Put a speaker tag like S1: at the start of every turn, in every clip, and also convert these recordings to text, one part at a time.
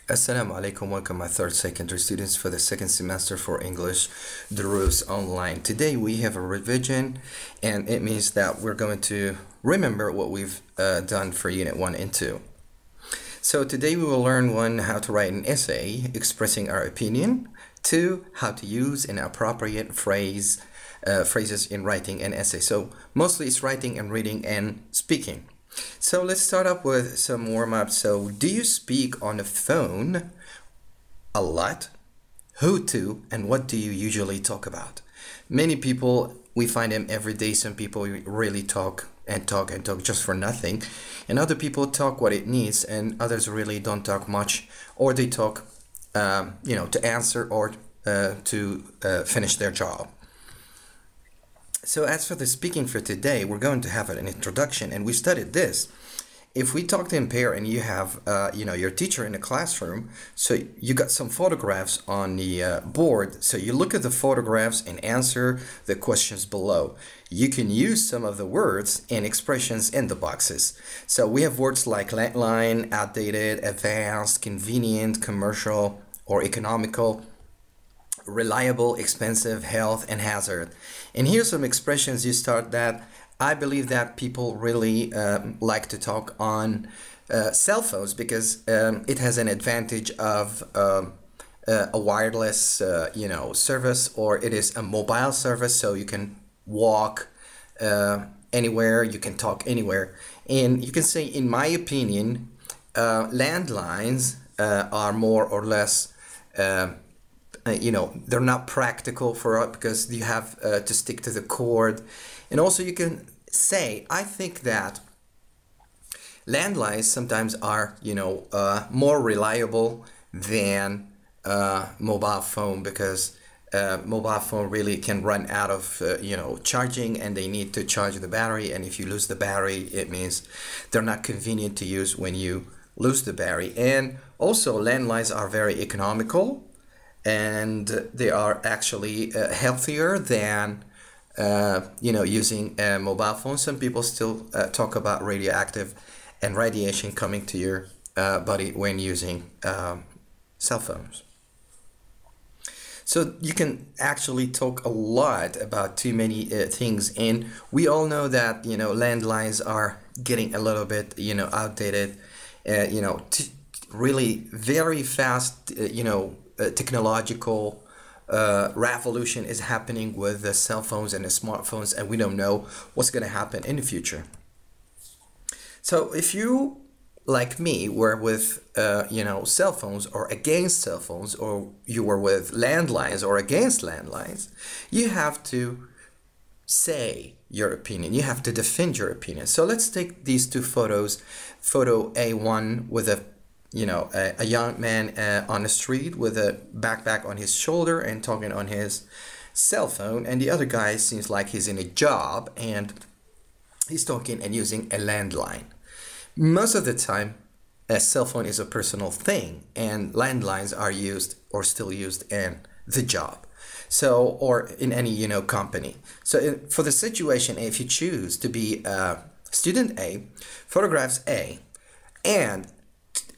S1: Assalamu alaikum, welcome my third secondary students for the second semester for English Durus Online. Today we have a revision, and it means that we're going to remember what we've done for Unit 1 and 2. So today we will learn 1, how to write an essay expressing our opinion, 2, how to use an appropriate phrases in writing an essay. So mostly it's writing and reading and speaking. So let's start up with some warm-up. So do you speak on the phone a lot? Who to, and what do you usually talk about? Many people, we find them every day. Some people really talk and talk and talk just for nothing, and other people talk what it needs, and others really don't talk much, or they talk to answer or to finish their job. So as for the speaking for today, we're going to have an introduction, and we studied this. If we talk in pair and you have your teacher in the classroom, so you got some photographs on the board, so you look at the photographs and answer the questions below. You can use some of the words and expressions in the boxes. So we have words like landline, outdated, advanced, convenient, commercial or economical, reliable, expensive, health, and hazard. And here's some expressions you start that I believe that people really like to talk on cell phones, because it has an advantage of a wireless service, or it is a mobile service, so you can walk anywhere, you can talk anywhere. And you can say, in my opinion, landlines are more or less they're not practical for us, because you have to stick to the cord. And also you can say, I think that landlines sometimes are more reliable than mobile phone, because mobile phone really can run out of charging, and they need to charge the battery, and if you lose the battery, it means they're not convenient to use when you lose the battery. And also landlines are very economical, and they are actually healthier than using a mobile phone. Some people still talk about radioactive and radiation coming to your body when using cell phones. So you can actually talk a lot about too many things, and we all know that landlines are getting a little bit outdated. Really very fast technological revolution is happening with the cell phones and the smartphones, and we don't know what's going to happen in the future. So if you, like me, were with cell phones or against cell phones, or you were with landlines or against landlines, you have to say your opinion, you have to defend your opinion. So let's take these two photos. Photo A1 with a young man on the street with a backpack on his shoulder and talking on his cell phone, and the other guy seems like he's in a job and he's talking and using a landline. Most of the time a cell phone is a personal thing, and landlines are used or still used in the job, so, or in any company. So for the situation, if you choose to be student A, photographs A and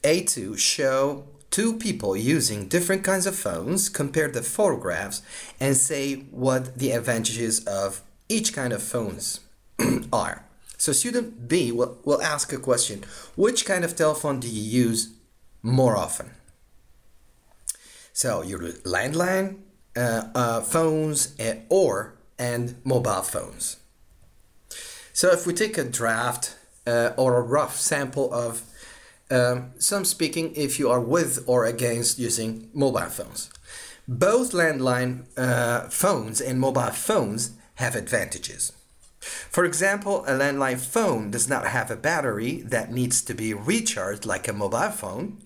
S1: A2 show two people using different kinds of phones, compare the photographs, and say what the advantages of each kind of phones are. So student B will ask a question: which kind of telephone do you use more often? So your landline phones and mobile phones. So if we take a draft or a rough sample of some speaking, if you are with or against using mobile phones. Both landline phones and mobile phones have advantages. For example, a landline phone does not have a battery that needs to be recharged like a mobile phone.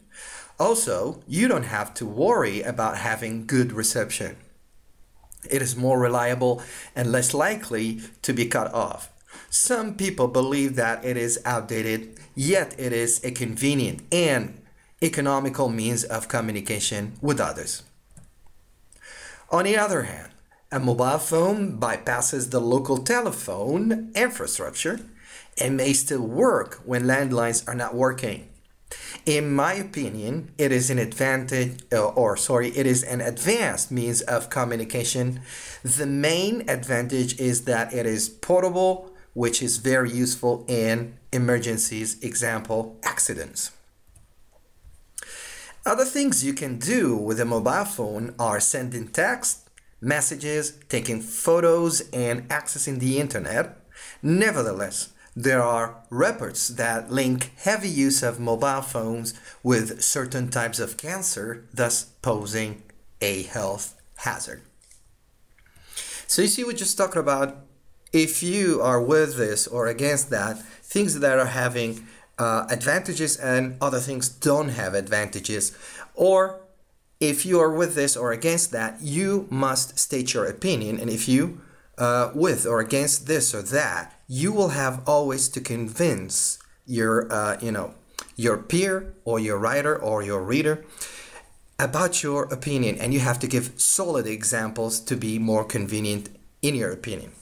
S1: Also, you don't have to worry about having good reception. It is more reliable and less likely to be cut off. Some people believe that it is outdated, yet it is a convenient and economical means of communication with others. On the other hand, a mobile phone bypasses the local telephone infrastructure and may still work when landlines are not working. In my opinion, it is an advantage, it is an advanced means of communication. The main advantage is that it is portable, which is very useful in emergencies, example, accidents. Other things you can do with a mobile phone are sending text, messages, taking photos, and accessing the internet. Nevertheless, there are reports that link heavy use of mobile phones with certain types of cancer, thus posing a health hazard. So you see, we're just talking about if you are with this or against that, things that are having advantages and other things don't have advantages, or if you are with this or against that, you must state your opinion. And if you with or against this or that, you will have always to convince your your peer or your writer or your reader about your opinion, and you have to give solid examples to be more convenient in your opinion.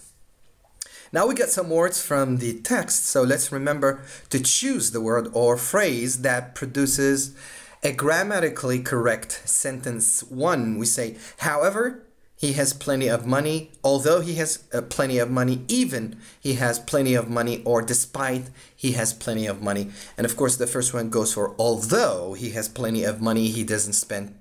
S1: Now we got some words from the text, so let's remember to choose the word or phrase that produces a grammatically correct sentence. One, we say, however, he has plenty of money, although he has plenty of money, even he has plenty of money, or despite he has plenty of money. And of course, the first one goes for although he has plenty of money, he doesn't spend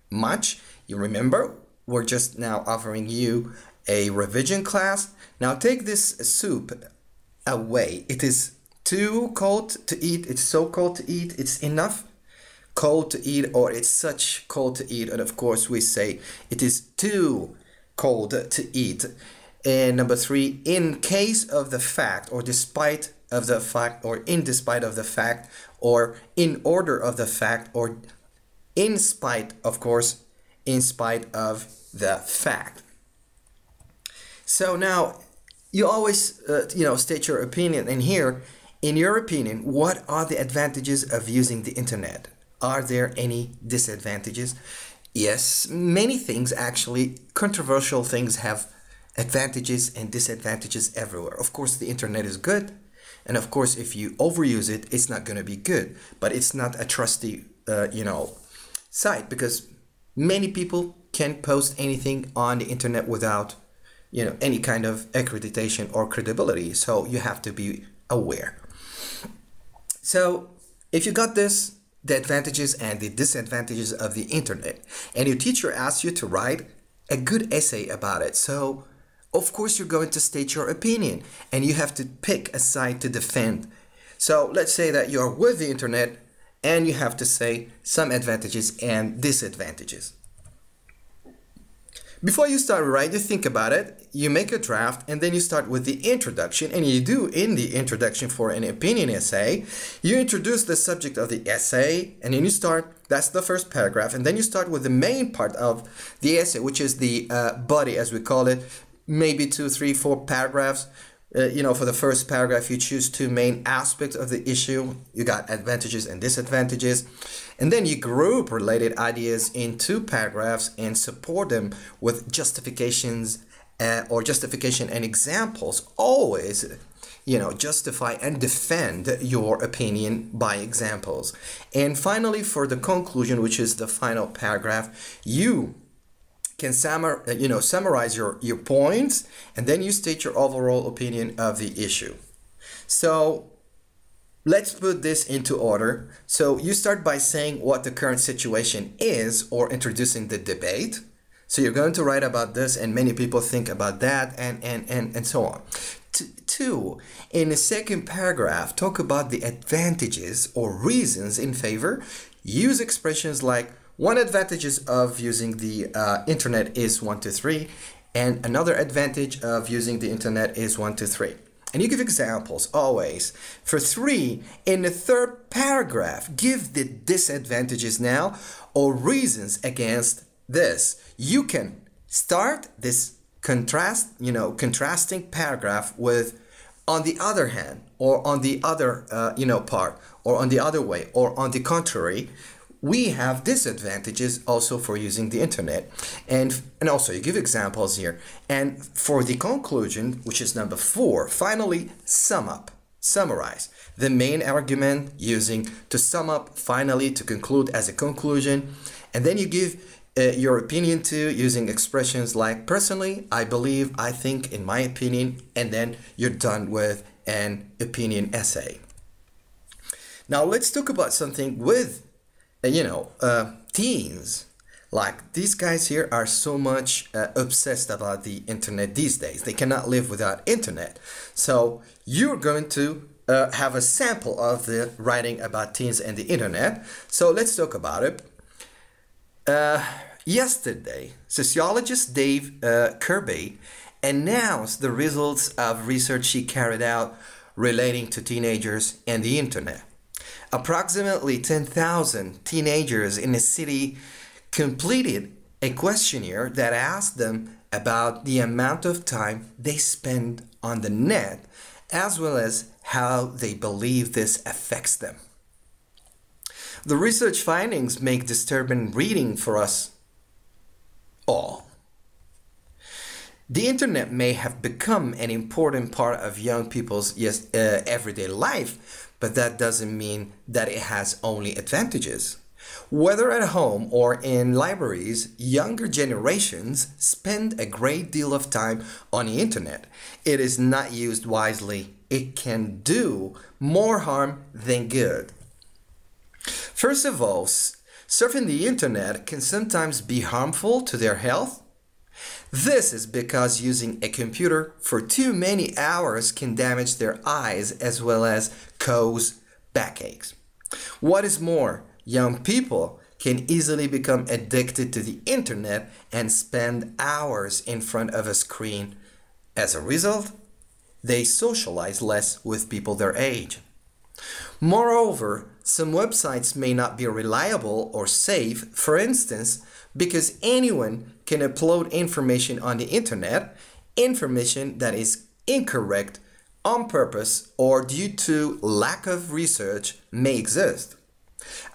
S1: much. You remember, we're just now offering you a revision class. Now take this soup away. It is too cold to eat. It's so cold to eat. It's enough cold to eat, or it's such cold to eat. And of course we say it is too cold to eat. And number three, in case of the fact, or despite of the fact, or in despite of the fact, or in order of the fact, or in spite, of course, in spite of the fact. So now you always state your opinion, and here, in your opinion, what are the advantages of using the internet? Are there any disadvantages? Yes, many things actually, controversial things have advantages and disadvantages everywhere. Of course, the internet is good, and of course, if you overuse it, it's not going to be good. But it's not a trusty, site, because many people can post anything on the internet without, any kind of accreditation or credibility. So you have to be aware. So if you got this, the advantages and the disadvantages of the internet, and your teacher asks you to write a good essay about it, so of course you're going to state your opinion, and you have to pick a side to defend. So let's say that you're with the internet, and you have to say some advantages and disadvantages. Before you start writing, you think about it, you make a draft, and then you start with the introduction, and you do in the introduction for an opinion essay, you introduce the subject of the essay, and then you start, that's the first paragraph, and then you start with the main part of the essay, which is the body, as we call it, maybe 2, 3, 4 paragraphs. For the first paragraph, you choose 2 main aspects of the issue. You got advantages and disadvantages. And then you group related ideas in 2 paragraphs and support them with justifications or justification and examples. Always, justify and defend your opinion by examples. And finally, for the conclusion, which is the final paragraph, you can summarize your points, and then you state your overall opinion of the issue. So let's put this into order. So you start by saying what the current situation is, or introducing the debate. So you're going to write about this, and many people think about that, and so on. 2, in the second paragraph, talk about the advantages or reasons in favor. Use expressions like, one advantage of using the internet is 1, 2, 3, and another advantage of using the internet is 1, 2, 3. And you give examples always. For 3, in the third paragraph, give the disadvantages now or reasons against this. You can start this contrasting paragraph with on the other hand, or on the other part, or on the other way, or on the contrary. We have disadvantages also for using the internet, and also you give examples here. And for the conclusion, which is number 4, finally sum up. Summarize the main argument using to sum up, finally to conclude as a conclusion, and then you give your opinion to using expressions like personally, I believe, I think, in my opinion, and then you're done with an opinion essay. Now let's talk about something with teens. Like these guys here are so much obsessed about the internet these days. They cannot live without internet. So you're going to have a sample of the writing about teens and the internet. So let's talk about it. Yesterday, sociologist Dave Kirby announced the results of research she carried out relating to teenagers and the internet. Approximately 10,000 teenagers in the city completed a questionnaire that asked them about the amount of time they spend on the net, as well as how they believe this affects them. The research findings make disturbing reading for us all. The internet may have become an important part of young people's everyday life, but that doesn't mean that it has only advantages. Whether at home or in libraries, younger generations spend a great deal of time on the internet. It is not used wisely. It can do more harm than good. First of all, surfing the internet can sometimes be harmful to their health. This is because using a computer for too many hours can damage their eyes as well as cause backaches. What is more, young people can easily become addicted to the internet and spend hours in front of a screen. As a result, they socialize less with people their age. Moreover, some websites may not be reliable or safe, for instance, because anyone can upload information on the internet, information that is incorrect on purpose or due to lack of research may exist.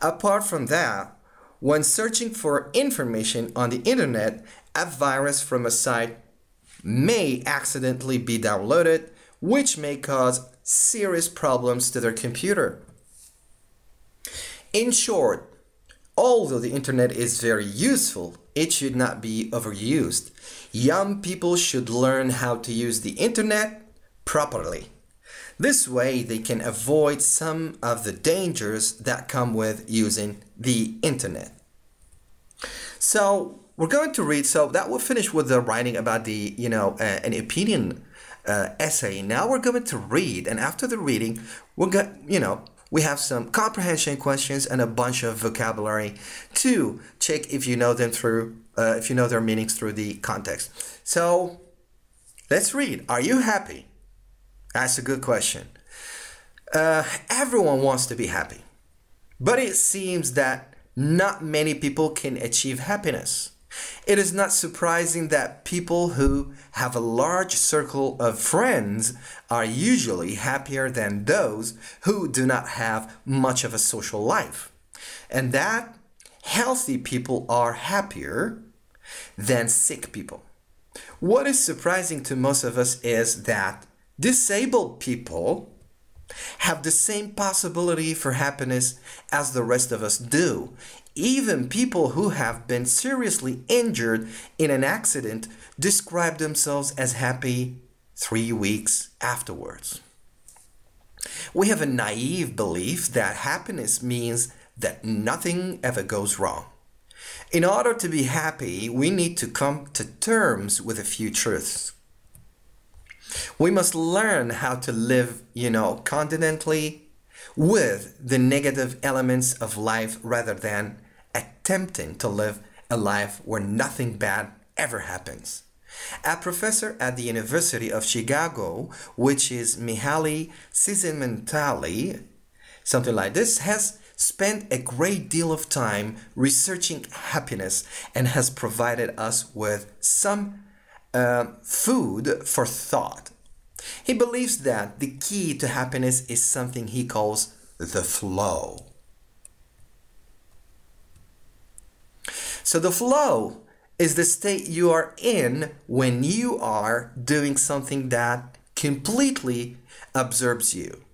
S1: Apart from that, when searching for information on the internet, a virus from a site may accidentally be downloaded, which may cause serious problems to their computer. In short, although the internet is very useful, it should not be overused. Young people should learn how to use the internet properly. This way they can avoid some of the dangers that come with using the internet. So we're going to read, so that will finish with the writing about the, an opinion essay. Now we're going to read, and after the reading, we have some comprehension questions and a bunch of vocabulary to check if you know them through, if you know their meanings through the context. So let's read. Are you happy? That's a good question. Everyone wants to be happy, but it seems that not many people can achieve happiness. It is not surprising that people who have a large circle of friends are usually happier than those who do not have much of a social life, and that healthy people are happier than sick people. What is surprising to most of us is that disabled people have the same possibility for happiness as the rest of us do. Even people who have been seriously injured in an accident describe themselves as happy 3 weeks afterwards. We have a naive belief that happiness means that nothing ever goes wrong. In order to be happy, we need to come to terms with a few truths. We must learn how to live, contentedly with the negative elements of life rather than attempting to live a life where nothing bad ever happens. A professor at the University of Chicago, which is Mihaly Csikszentmihalyi, something like this, has spent a great deal of time researching happiness and has provided us with some food for thought. He believes that the key to happiness is something he calls the flow. So the flow is the state you are in when you are doing something that completely absorbs you.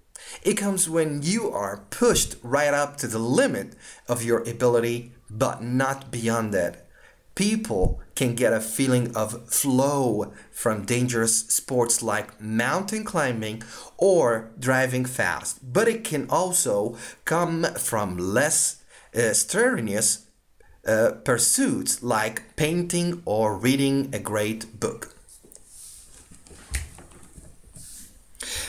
S1: It comes when you are pushed right up to the limit of your ability, but not beyond that. People can get a feeling of flow from dangerous sports like mountain climbing or driving fast, but it can also come from less strenuous pursuits like painting or reading a great book.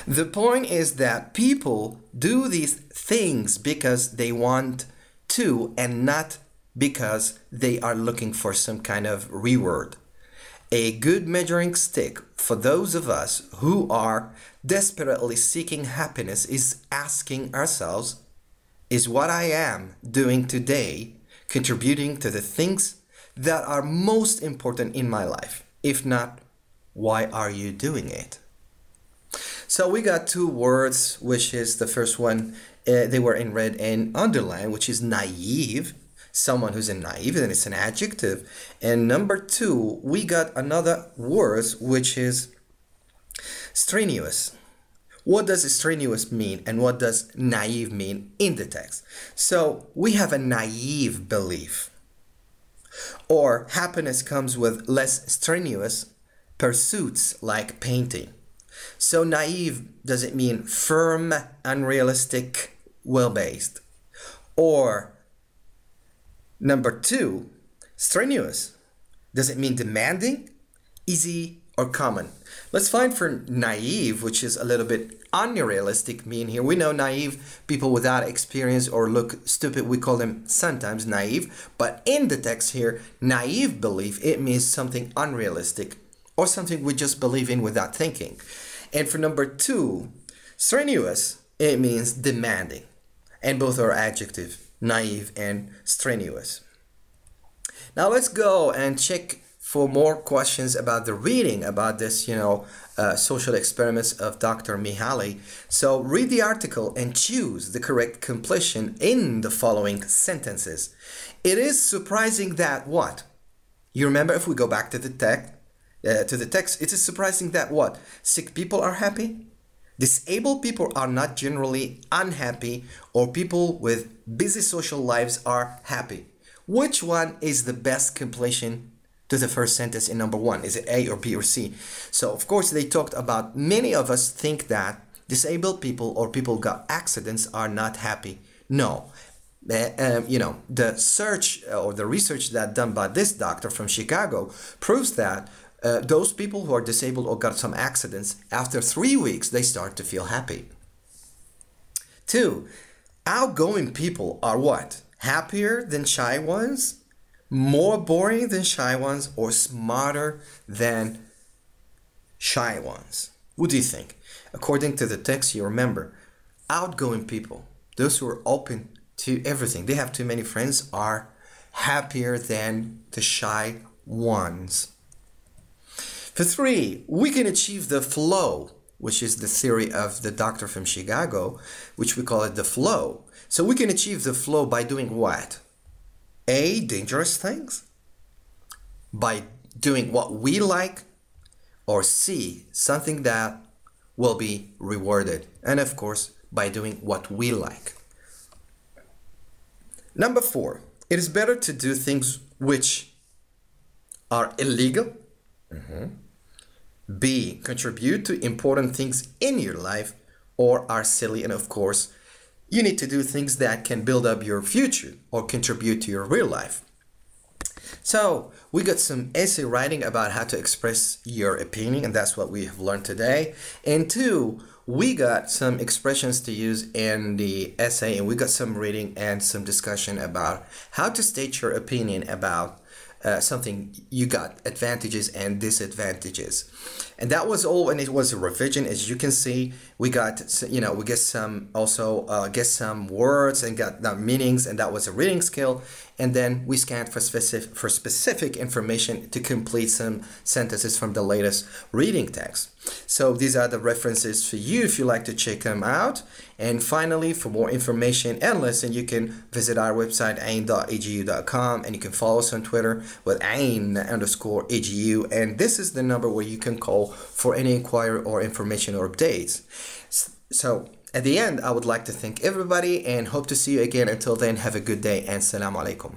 S1: The point is that people do these things because they want to and not because they are looking for some kind of reward. A good measuring stick for those of us who are desperately seeking happiness is asking ourselves, is what I am doing today contributing to the things that are most important in my life? If not, why are you doing it? So we got two words, which is the first one, they were in red and underlined, which is naive. Someone who's naive, and it's an adjective. And number two, we got another word, which is strenuous. What does strenuous mean and what does naive mean in the text? So we have a naive belief, or happiness comes with less strenuous pursuits like painting. So naive doesn't mean firm, unrealistic, well-based. Or number two, strenuous. Does it mean demanding, easy, or common? Let's find for naive, which is a little bit unrealistic mean here. We know naive, people without experience or look stupid, we call them sometimes naive. But in the text here, naive belief, it means something unrealistic or something we just believe in without thinking. And for number two, strenuous, it means demanding. And both are adjective, naive and strenuous. Now let's go and check for more questions about the reading about this, social experiments of Dr. Mihaly. So read the article and choose the correct completion in the following sentences. It is surprising that what? You remember, if we go back to the text, it is surprising that what? Sick people are happy? Disabled people are not generally unhappy, or people with busy social lives are happy. Which one is the best completion to the first sentence in number one? Is it A or B or C? So of course they talked about, many of us think that disabled people or people who got accidents are not happy. No. The search or the research that done by this doctor from Chicago proves that those people who are disabled or got some accidents, after 3 weeks, they start to feel happy. Two, outgoing people are what? Happier than shy ones? More boring than shy ones? Or smarter than shy ones? What do you think? According to the text, you remember, outgoing people, those who are open to everything, they have too many friends, are happier than the shy ones. For three, we can achieve the flow, which is the theory of the doctor from Chicago, which we call it the flow. So we can achieve the flow by doing what? A, dangerous things, by doing what we like, or C, something that will be rewarded, and of course by doing what we like. Number four, it is better to do things which are illegal. B, contribute to important things in your life, or are silly. And of course, you need to do things that can build up your future or contribute to your real life. So we got some essay writing about how to express your opinion, and that's what we have learned today. And two, we got some expressions to use in the essay, and we got some reading and some discussion about how to state your opinion about something. You got advantages and disadvantages, and that was all. And it was a revision, as you can see. We got, we get some also get some words and got the meanings, and that was a reading skill. And then we scanned for specific information to complete some sentences from the latest reading text. So these are the references for you if you like to check them out. And finally, for more information and lesson, you can visit our website ain.egu.com, and you can follow us on Twitter with ain_egu. And this is the number where you can call for any inquiry or information or updates. So At the end, I would like to thank everybody and hope to see you again. Until then, have a good day and salam alaikum.